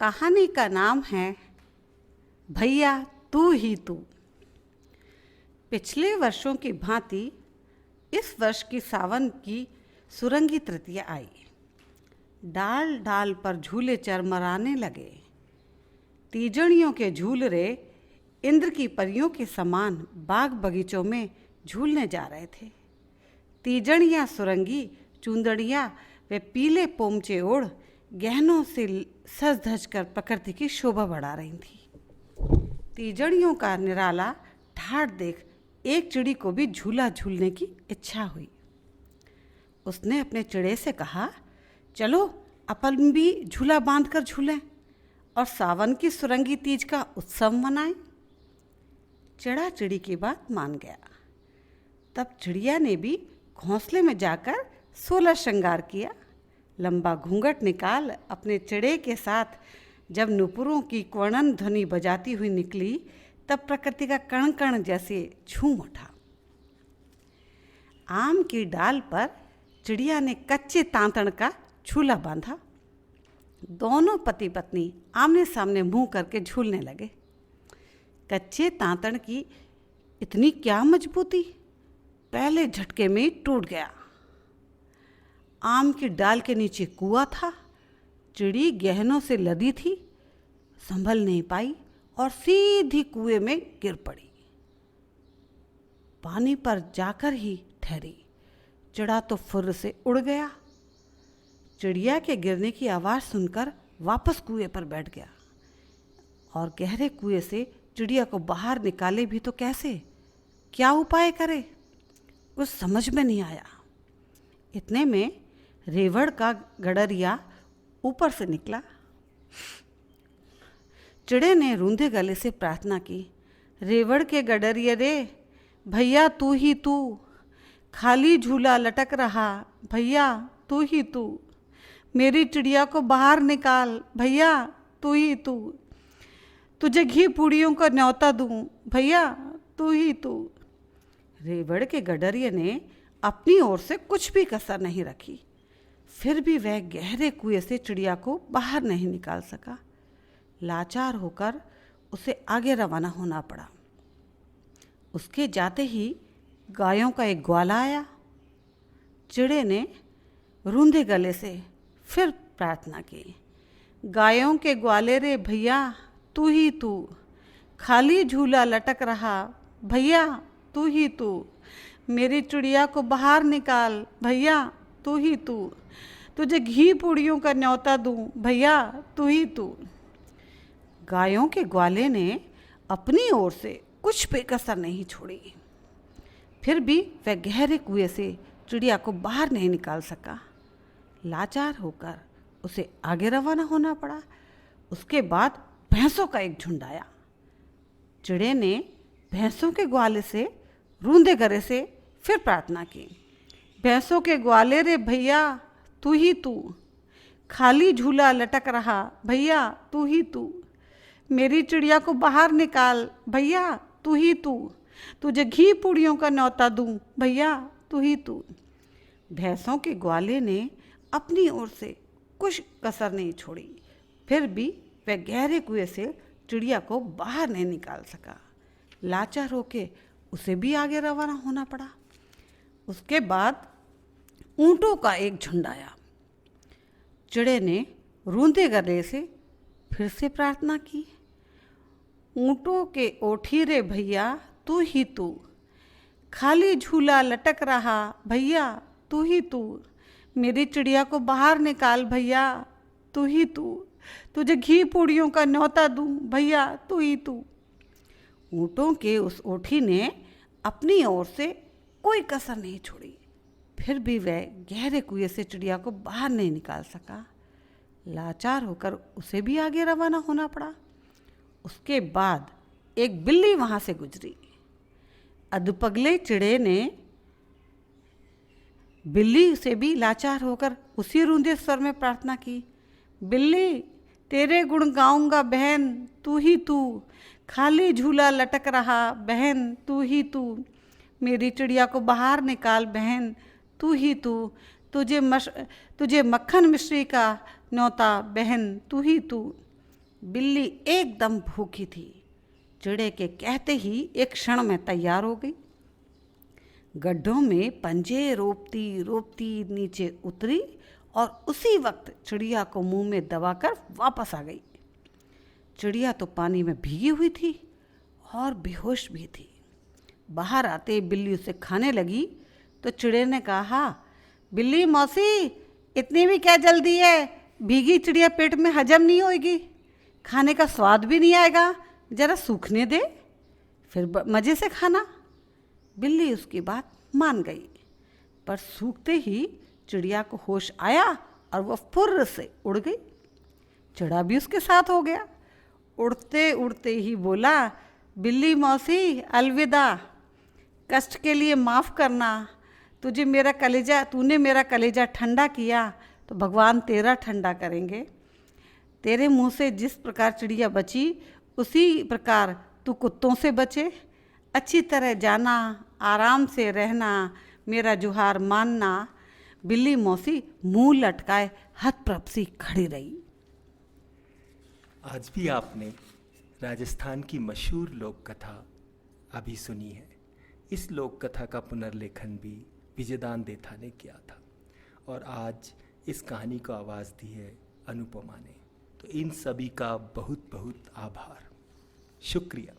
कहानी का नाम है भैया तू ही तू। पिछले वर्षों की भांति इस वर्ष की सावन की सुरंगी तृतीया आई। डाल डाल पर झूले चरमराने लगे। तीजड़ियों के झूल रहे इंद्र की परियों के समान बाग बगीचों में झूलने जा रहे थे। तीजड़ियाँ सुरंगी चुंदड़ियाँ वे पीले पोमचे ओढ़ गहनों से सज धज कर प्रकृति की शोभा बढ़ा रही थी। तीजड़ियों का निराला ठाठ देख एक चिड़ी को भी झूला झूलने की इच्छा हुई। उसने अपने चिड़े से कहा, चलो अपन भी झूला बांधकर झूलें और सावन की सुरंगी तीज का उत्सव मनाएं। चिड़ा चिड़ी की बात मान गया। तब चिड़िया ने भी घोंसले में जाकर 16 श्रृंगार किया। लंबा घूंघट निकाल अपने चिड़े के साथ जब नुपुरों की क्वर्णन ध्वनि बजाती हुई निकली, तब प्रकृति का कण कण जैसे झूम उठा। आम की डाल पर चिड़िया ने कच्चे तांतण का झूला बांधा। दोनों पति पत्नी आमने सामने मुंह करके झूलने लगे। कच्चे तांतण की इतनी क्या मजबूती, पहले झटके में ही टूट गया। आम की डाल के नीचे कुआं था। चिड़ी गहनों से लदी थी, संभल नहीं पाई और सीधी कुएं में गिर पड़ी। पानी पर जाकर ही ठहरी। चिड़ा तो फुर्र से उड़ गया। चिड़िया के गिरने की आवाज़ सुनकर वापस कुएं पर बैठ गया और गहरे कुएं से चिड़िया को बाहर निकाले भी तो कैसे, क्या उपाय करे, कुछ समझ में नहीं आया। इतने में रेवड़ का गडरिया ऊपर से निकला। चिड़े ने रूंधे गले से प्रार्थना की, रेवड़ के गडरिये रे, भैया तू ही तू, खाली झूला लटक रहा, भैया तू ही तू, मेरी चिड़िया को बाहर निकाल, भैया तू ही तू, तुझे घी पूड़ियों का न्योता दूं, भैया तू ही तू। रेवड़ के गडरिये ने अपनी ओर से कुछ भी कसर नहीं रखी, फिर भी वह गहरे कुएं से चिड़िया को बाहर नहीं निकाल सका। लाचार होकर उसे आगे रवाना होना पड़ा। उसके जाते ही गायों का एक ग्वाला आया। चिड़े ने रूंधे गले से फिर प्रार्थना की, गायों के ग्वाले रे भैया तू ही तू, खाली झूला लटक रहा, भैया तू ही तू, मेरी चिड़िया को बाहर निकाल, भैया तू ही तू, तुझे घी पूड़ियों का न्योता दूं, भैया तू ही तू। गायों के ग्वाले ने अपनी ओर से कुछ बेकसर नहीं छोड़ी, फिर भी वह गहरे कुएं से चिड़िया को बाहर नहीं निकाल सका। लाचार होकर उसे आगे रवाना होना पड़ा। उसके बाद भैंसों का एक झुंड आया। चिड़े ने भैंसों के ग्वाले से रूंधे गले से फिर प्रार्थना की, भैंसों के ग्वाले रे भैया तू ही तू, खाली झूला लटक रहा, भैया तू ही तू, मेरी चिड़िया को बाहर निकाल, भैया तू ही तू, तुझे घी पूड़ियों का न्योता दूं, भैया तू ही तू। भैंसों के ग्वाले ने अपनी ओर से कुछ कसर नहीं छोड़ी, फिर भी वह गहरे कुएं से चिड़िया को बाहर नहीं निकाल सका। लाचार होके उसे भी आगे रवाना होना पड़ा। उसके बाद ऊंटों का एक झुंड आया। चिड़े ने रूंधे गले से फिर से प्रार्थना की, ऊंटों के ओठी रे भैया तू ही तू, खाली झूला लटक रहा, भैया तू ही तू, मेरी चिड़िया को बाहर निकाल, भैया तू ही तू, तुझे घी पूड़ियों का न्योता दूं, भैया तू ही तू। ऊंटों के उस ओठी ने अपनी ओर से कोई कसर नहीं छोड़ी, फिर भी वह गहरे कुएं से चिड़िया को बाहर नहीं निकाल सका। लाचार होकर उसे भी आगे रवाना होना पड़ा। उसके बाद एक बिल्ली वहाँ से गुजरी। अधपगले चिड़े ने बिल्ली से भी लाचार होकर उसी रूंधे स्वर में प्रार्थना की, बिल्ली तेरे गुण गाऊंगा बहन तू ही तू, खाली झूला लटक रहा, बहन तू ही तू, मेरी चिड़िया को बाहर निकाल, बहन तू ही तू, तुझे मक्खन मिश्री का न्योता, बहन तू ही तू। बिल्ली एकदम भूखी थी। चिड़े के कहते ही एक क्षण में तैयार हो गई। गड्ढों में पंजे रोपती रोपती नीचे उतरी और उसी वक्त चिड़िया को मुंह में दबाकर वापस आ गई। चिड़िया तो पानी में भीगी हुई थी और बेहोश भी थी। बाहर आते बिल्ली उसे खाने लगी तो चिड़े ने कहा, बिल्ली मौसी, इतनी भी क्या जल्दी है? भीगी चिड़िया पेट में हजम नहीं होगी, खाने का स्वाद भी नहीं आएगा, जरा सूखने दे, फिर मज़े से खाना। बिल्ली उसकी बात मान गई, पर सूखते ही चिड़िया को होश आया और वह फुर्र से उड़ गई। चिड़ा भी उसके साथ हो गया। उड़ते उड़ते ही बोला, बिल्ली मौसी अलविदा, कष्ट के लिए माफ़ करना। तूने मेरा कलेजा ठंडा किया तो भगवान तेरा ठंडा करेंगे। तेरे मुंह से जिस प्रकार चिड़िया बची उसी प्रकार तू कुत्तों से बचे। अच्छी तरह जाना, आराम से रहना, मेरा जुहार मानना। बिल्ली मौसी मुंह लटकाए हतप्रभ सी खड़ी रही। आज भी आपने राजस्थान की मशहूर लोक कथा अभी सुनी है। इस लोक कथा का पुनर्लेखन भी विजयदान देथा ने किया था और आज इस कहानी को आवाज़ दी है अनुपमा ने। तो इन सभी का बहुत बहुत आभार, शुक्रिया।